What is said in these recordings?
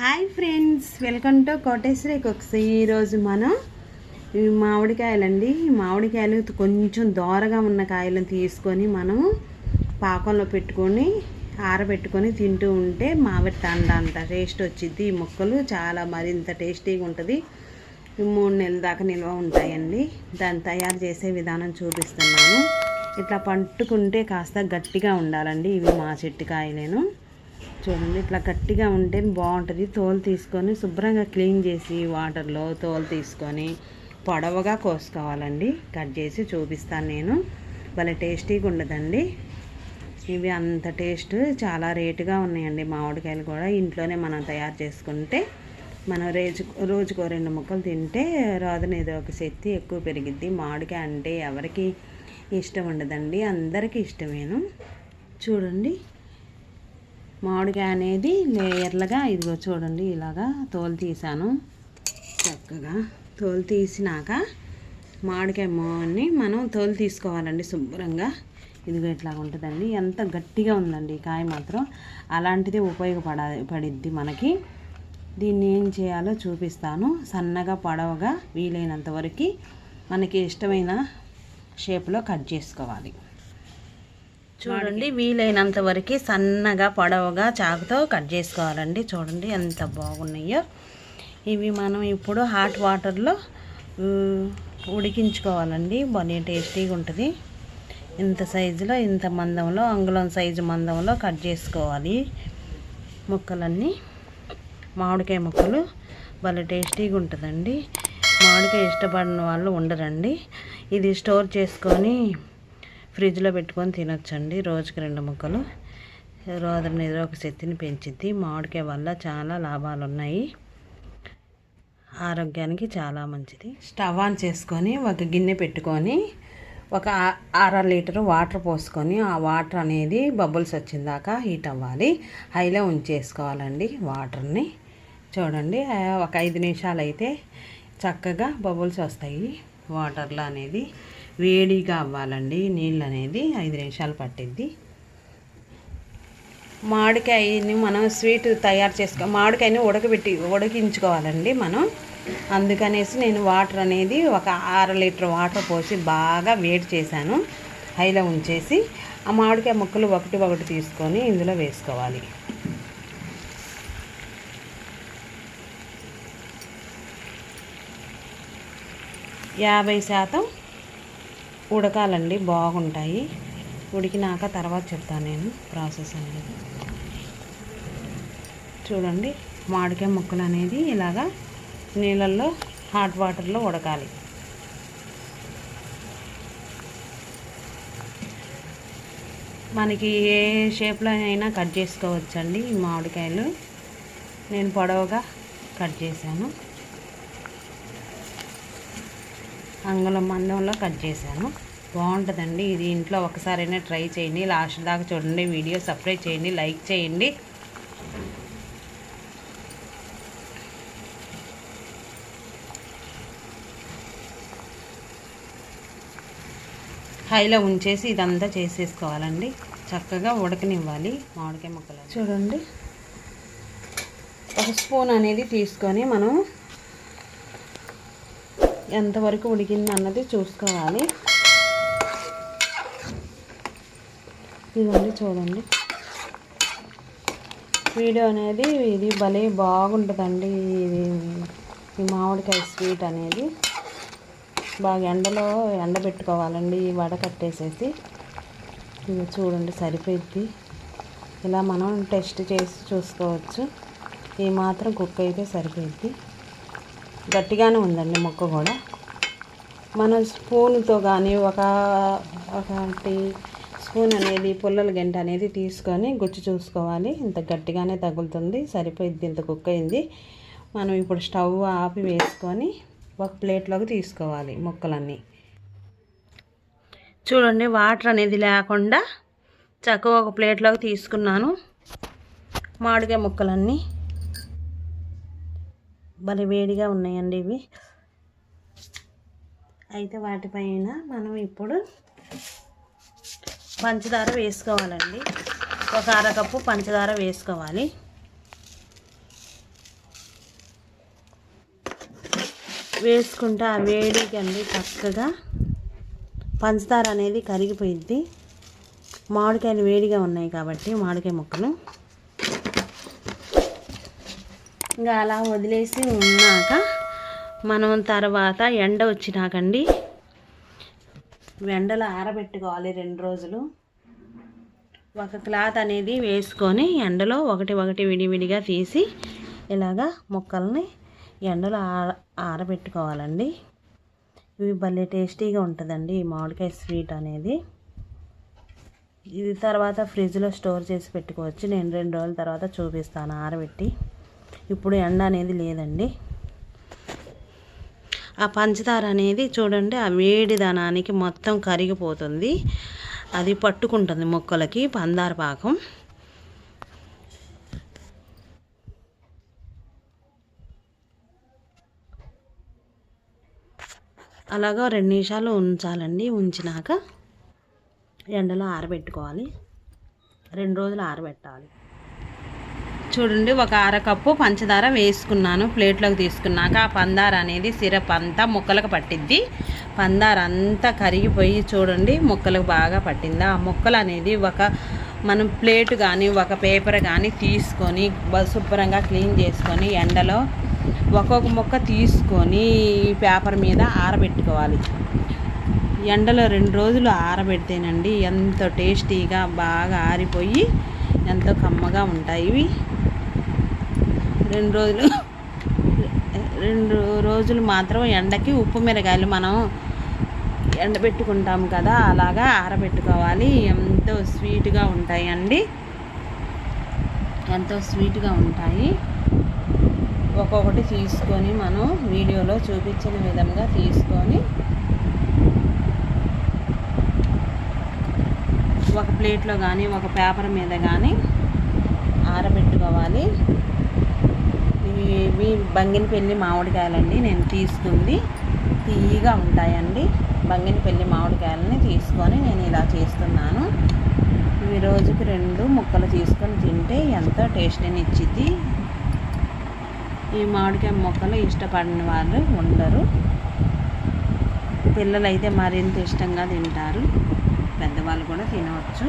Hi friends, welcome to Koteswari cooks. ఈరోజు మనం మామిడికాయలండి. మామిడికాయలు కొంచెం దోరగా ఉన్న కాయలను తీసుకొని మనం పాకంలో పెట్టుకొని ఆరబెట్టుకొని తింటూ ఉంటే మామిడి తండ్ర అంత టేస్ట్ వచ్చింది. ఈ ముక్కలు చాలా మరింత టేస్టీగా ఉంటుంది. 3 నెలల దాకా నిల్వ ఉంటాయండి. దాన్ని తయారు చేసే విధానం చూపిస్తున్నాను. ఇట్లా పట్టుకుంటే కాస్త గట్టిగా ఉండాలండి. ఇవి మా చెట్టు కాయలేను. చూడండి, ఇట్లా గట్టిగా ఉంటే బాగుంటుంది. తోలు తీసుకొని శుభ్రంగా క్లీన్ చేసి వాటర్లో తోలు తీసుకొని పొడవుగా కోసుకోవాలండి. కట్ చేసి చూపిస్తాను నేను. భలే టేస్టీగా ఉండదండి. ఇవి అంత టేస్ట్, చాలా రేటుగా ఉన్నాయండి. మామిడికాయలు కూడా ఇంట్లోనే మనం తయారు చేసుకుంటే మనం రోజుకో 2 ముక్కలు తింటే రోదన ఏదో ఒక శక్తి ఎక్కువ పెరిగిద్ది. మామిడికాయ అంటే ఎవరికి ఇష్టం ఉండదండి, అందరికీ ఇష్టమేను. చూడండి, మామిడికాయ అనేది లేయర్లుగా ఇదిగో చూడండి, ఇలాగా తోలు తీసాను. చక్కగా తోలు తీసినాక మామిడికాయ మొన్ని మనం తోలు తీసుకోవాలండి శుభ్రంగా. ఇదిగో ఇట్లా ఉంటుందండి. ఎంత గట్టిగా ఉందండి కాయ మాత్రం. అలాంటిదే ఉపయోగపడిద్ది మనకి. దీన్ని ఏం చేయాలో చూపిస్తాను. సన్నగా పొడవుగా వీలైనంత వరకు మనకి ఇష్టమైన షేప్లో కట్ చేసుకోవాలి. చూడండి, వీలైనంత వరకు సన్నగా పొడవుగా చాకుతో కట్ చేసుకోవాలండి. చూడండి ఎంత బాగున్నాయో. ఇవి మనం ఇప్పుడు హాట్ వాటర్లో ఉడికించుకోవాలండి. భలే టేస్టీగా ఉంటుంది. ఇంత సైజులో, ఇంత మందంలో, అంగుళం సైజు మందంలో కట్ చేసుకోవాలి ముక్కలన్నీ. మామిడికాయ ముక్కలు భలే టేస్టీగా ఉంటుందండి. మామిడికాయ ఇష్టపడిన వాళ్ళు ఉండరండి. ఇది స్టోర్ చేసుకొని ఫ్రిడ్జ్లో పెట్టుకొని తినొచ్చండి. రోజుకి 2 ముక్కలు. రోదన నిరోధక శక్తిని పెంచిద్ది. మామిడికాయ వల్ల చాలా లాభాలు ఉన్నాయి. ఆరోగ్యానికి చాలా మంచిది. స్టవ్ ఆన్ చేసుకొని ఒక గిన్నె పెట్టుకొని ఒక 1/2 లీటర్ వాటర్ పోసుకొని ఆ వాటర్ అనేది బబుల్స్ వచ్చిందాక హీట్ అవ్వాలి. హైలో ఉంచేసుకోవాలండి వాటర్ని. చూడండి, ఒక 5 నిమిషాలు అయితే చక్కగా బబుల్స్ వస్తాయి. వాటర్లో అనేది వేడిగా అవ్వాలండి. నీళ్ళు అనేది 5 నిమిషాలు పట్టిద్ది. మామిడికాయని మనం స్వీట్ తయారు మామిడికాయని ఉడికించుకోవాలండి మనం. అందుకనేసి నేను వాటర్ అనేది ఒక 1/2 లీటర్ వాటర్ పోసి బాగా వేడి చేశాను. హైలో ఉంచేసి ఆ మామిడికాయ ముక్కలు ఒకటి తీసుకొని ఇందులో వేసుకోవాలి. %50 ఉడకాలండి, బాగుంటాయి. ఉడికినాక తర్వాత చెప్తాను నేను ప్రాసెస్ అనేది. చూడండి, మామిడికాయ ముక్కలు అనేది ఇలాగా నీళ్ళల్లో హాట్ వాటర్లో ఉడకాలి. మనకి ఏ షేప్లో అయినా కట్ చేసుకోవచ్చండి. ఈ మామిడికాయలు నేను పొడవుగా కట్ చేశాను. అంగుళం మందంలో కట్ చేశాను. బాగుంటుందండి. ఇది ఇంట్లో ఒకసారైనా ట్రై చేయండి. లాస్ట్ దాకా చూడండి. వీడియో సబ్స్క్రైబ్ చేయండి, లైక్ చేయండి. హైలో ఉంచేసి ఇదంతా చేసేసుకోవాలండి. చక్కగా ఉడకనివ్వాలి మామిడికాయ ముక్కలు. చూడండి, 1 స్పూన్ అనేది తీసుకొని మనం ఎంతవరకు ఉడికింది అన్నది చూసుకోవాలి. ఇదండి చూడండి, వీడియో అనేది ఇది భలే బాగుంటుందండి. ఈ మామిడికాయ స్వీట్ అనేది బాగా ఎండలో ఎండబెట్టుకోవాలండి. వడకట్టేసేసి ఇది చూడండి సరిపోద్ది. ఇలా మనం టెస్ట్ చేసి చూసుకోవచ్చు. ఈ మాత్రం కుక్ అయితే సరిపోద్ది. గట్టిగానే ఉందండి ముక్క కూడా. మనం స్పూన్తో కానీ ఒకటి స్పూన్ అనేది పుల్లల గంట అనేది తీసుకొని గుచ్చి చూసుకోవాలి. ఇంత గట్టిగానే తగులుతుంది, సరిపోయింది. ఇంత కుక్ అయింది. మనం ఇప్పుడు స్టవ్ ఆపి వేసుకొని ఒక ప్లేట్లోకి తీసుకోవాలి ముక్కలన్నీ. చూడండి, వాటర్ అనేది లేకుండా చక్కగా ఒక ప్లేట్లోకి తీసుకున్నాను మామిడికాయ ముక్కలన్నీ. భలే వేడిగా ఉన్నాయండి ఇవి. అయితే వాటిపైన మనం ఇప్పుడు పంచదార వేసుకోవాలండి. ఒక 1/2 కప్పు పంచదార వేసుకోవాలి. వేసుకుంటే ఆ వేడికి అండి చక్కగా పంచదార అనేది కరిగిపోయిద్ది. మామిడికాయలు వేడిగా ఉన్నాయి కాబట్టి మామిడికాయ ముక్కలు ఇంకా అలా వదిలేసి ఉన్నాక మనం తర్వాత ఎండ వచ్చినాకండి ఎండలో ఆరబెట్టుకోవాలి 2 రోజులు. ఒక క్లాత్ అనేది వేసుకొని ఎండలో ఒకటి విడివిడిగా తీసి ఇలాగా ముక్కల్ని ఎండలో ఆరబెట్టుకోవాలండి. ఇవి భలే టేస్టీగా ఉంటుందండి ఈ మామిడికాయ స్వీట్ అనేది. ఇది తర్వాత ఫ్రిడ్జ్లో స్టోర్ చేసి పెట్టుకోవచ్చు. నేను 2 రోజుల తర్వాత చూపిస్తాను ఆరబెట్టి. ఇప్పుడు ఎండ అనేది లేదండి. ఆ పంచదార అనేది చూడండి ఆ వేడి దానానికి మొత్తం కరిగిపోతుంది. అది పట్టుకుంటుంది ముక్కలకి పందార పాకం. అలాగా 2 నిమిషాలు ఉంచాలండి. ఉంచినాక ఎండలో ఆరబెట్టుకోవాలి. 2 రోజులు ఆరబెట్టాలి. చూడండి ఒక అరకప్పు పంచదార వేసుకున్నాను. ప్లేట్లోకి తీసుకున్నాక ఆ పందార అనేది సిరప్ అంతా ముక్కలకు పట్టిద్ది. పందార అంతా కరిగిపోయి చూడండి ముక్కలకు బాగా పట్టింది. ఆ ముక్కలు అనేది మనం ప్లేట్ కానీ ఒక పేపర్ కానీ తీసుకొని శుభ్రంగా క్లీన్ చేసుకొని ఎండలో ఒక్కొక్క ముక్క తీసుకొని పేపర్ మీద ఆరబెట్టుకోవాలి. ఎండలో 2 రోజులు ఆరబెడితేనండి ఎంతో టేస్టీగా బాగా ఆరిపోయి ఎంతో కమ్మగా ఉంటాయి ఇవి. 2 రోజులు మాత్రం ఎండకి ఉప్పు మిరగాయలు మనం ఎండబెట్టుకుంటాం కదా అలాగా ఆరబెట్టుకోవాలి. ఎంతో స్వీట్గా ఉంటాయండి. ఎంతో స్వీట్గా ఉంటాయి. ఒక్కొక్కటి తీసుకొని మనం వీడియోలో చూపించిన విధంగా తీసుకొని ఒక ప్లేట్లో కానీ ఒక పేపర్ మీద కానీ ఆరబెట్టుకోవాలి. ఇవి బంగినపల్లి మామిడికాయలండి నేను తీసుకుంది. తీయగా ఉంటాయండి. బంగినపల్లి మామిడికాయలని తీసుకొని నేను ఇలా చేస్తున్నాను. ఇవి రోజుకి 2 ముక్కలు తీసుకొని తింటే ఎంతో టేస్టీని ఇచ్చిద్ది. ఈ మామిడికాయ ముక్కలు ఇష్టపడిన వాళ్ళు ఉండరు. పిల్లలైతే మరింత ఇష్టంగా తింటారు. పెద్దవాళ్ళు కూడా తినవచ్చు.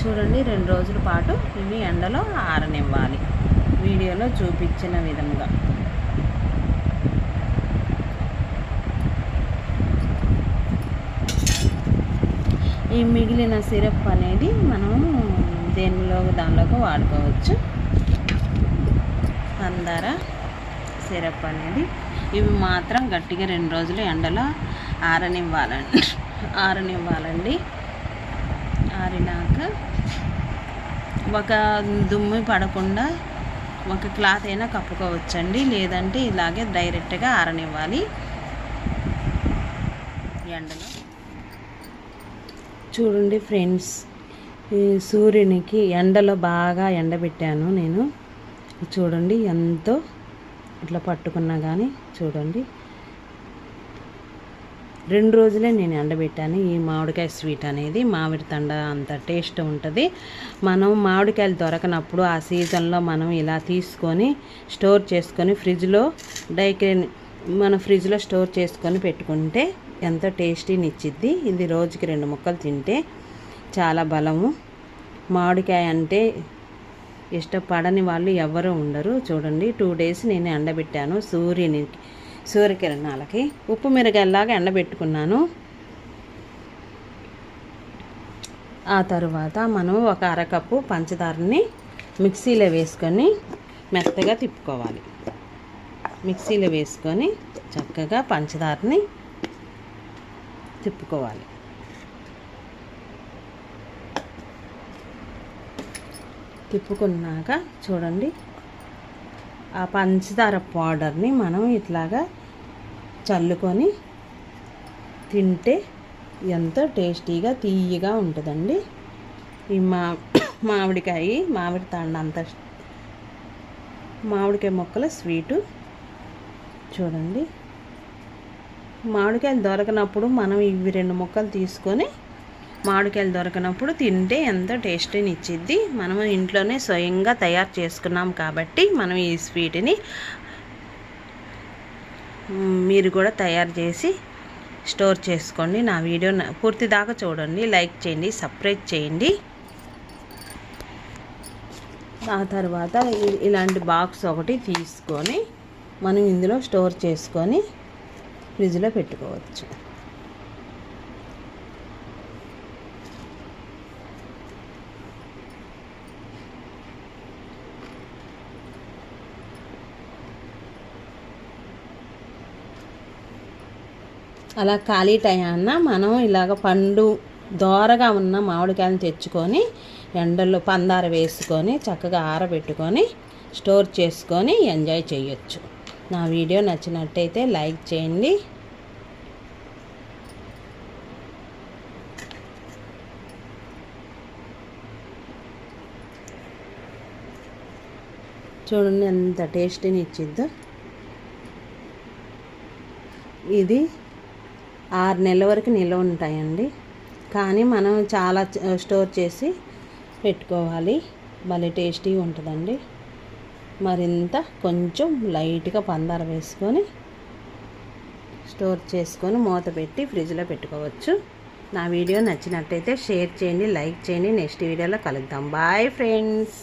చూడండి 2 రోజుల పాటు ఇవి ఎండలో ఆరనివ్వాలి వీడియోలో చూపించిన విధంగా. ఈ మిగిలిన సిరప్ అనేది మనం దానిలోకి వాడుకోవచ్చు. పందార సిరప్ అనేది ఇవి మాత్రం గట్టిగా 2 రోజులు ఎండలో ఆరనివ్వాలండి. ఆరినాక ఒక దుమ్ము పడకుండా ఒక క్లాత్ అయినా కప్పుకోవచ్చండి. లేదంటే ఇలాగే డైరెక్ట్గా ఆరనివ్వాలి ఎండలో. చూడండి ఫ్రెండ్స్, ఈ సూర్యునికి ఎండలో బాగా ఎండబెట్టాను నేను. చూడండి ఎంతో ఇట్లా పట్టుకున్నా కానీ చూడండి 2 రోజులే నేను ఎండబెట్టాను. ఈ మామిడికాయ స్వీట్ అనేది మామిడి తండ అంత టేస్ట్ ఉంటుంది. మనం మామిడికాయలు దొరకనప్పుడు ఆ సీజన్లో మనం ఇలా తీసుకొని స్టోర్ చేసుకొని ఫ్రిడ్జ్లో స్టోర్ చేసుకొని పెట్టుకుంటే ఎంతో టేస్టీని ఇచ్చిద్ది. ఇది రోజుకి 2 ముక్కలు తింటే చాలా బలము. మామిడికాయ అంటే ఇష్టపడని వాళ్ళు ఎవరు ఉండరు. చూడండి 2 డేస్ నేను ఎండబెట్టాను సూర్యకిరణాలకి. ఉప్పు మిరగాయలాగా ఎండబెట్టుకున్నాను. ఆ తర్వాత మనం ఒక అరకప్పు పంచదారని మిక్సీలో వేసుకొని మెత్తగా తిప్పుకోవాలి. మిక్సీలో వేసుకొని చక్కగా పంచదారని తిప్పుకోవాలి. తిప్పుకున్నాక చూడండి ఆ పంచదార పౌడర్ని మనం ఇట్లాగా చల్లుకొని తింటే ఎంతో టేస్టీగా తీయగా ఉంటుందండి. ఈ మామిడి తాండ అంత మామిడికాయ ముక్కల స్వీటు. చూడండి మామిడికాయలు దొరకనప్పుడు మనం ఇవి 2 ముక్కలు తీసుకొని మామిడికాయలు దొరకనప్పుడు తింటే ఎంతో టేస్టీని ఇచ్చిద్ది. మనం ఇంట్లోనే స్వయంగా తయారు చేసుకున్నాం కాబట్టి మనం ఈ స్వీట్ని మీరు కూడా తయారు చేసి స్టోర్ చేసుకోండి. నా వీడియో పూర్తి దాకా చూడండి, లైక్ చేయండి, సబ్స్క్రైబ్ చేయండి. ఆ తర్వాత ఇలాంటి బాక్స్ ఒకటి తీసుకొని మనం ఇందులో స్టోర్ చేసుకొని ఫ్రిడ్జ్లో పెట్టుకోవచ్చు. అలా ఖాళీ టయాన్న మనం ఇలాగ పండు దోరగా ఉన్న మామిడికాయలను తెచ్చుకొని ఎండల్లో పందార వేసుకొని చక్కగా ఆరబెట్టుకొని స్టోర్ చేసుకొని ఎంజాయ్ చేయొచ్చు. నా వీడియో నచ్చినట్టయితే లైక్ చేయండి. చూడండి ఎంత టేస్టీని ఇచ్చిద్దో. ఇది 6 నెలల వరకు నిల్వ ఉంటాయండి. కానీ మనం చాలా స్టోర్ చేసి పెట్టుకోవాలి. భలే టేస్టీగా ఉంటుందండి. మరింత కొంచెం లైట్గా పందార వేసుకొని స్టోర్ చేసుకొని మూత పెట్టి ఫ్రిడ్జ్లో పెట్టుకోవచ్చు. నా వీడియో నచ్చినట్టయితే షేర్ చేయండి, లైక్ చేయండి. నెక్స్ట్ వీడియోలో కలుద్దాం. Bye friends.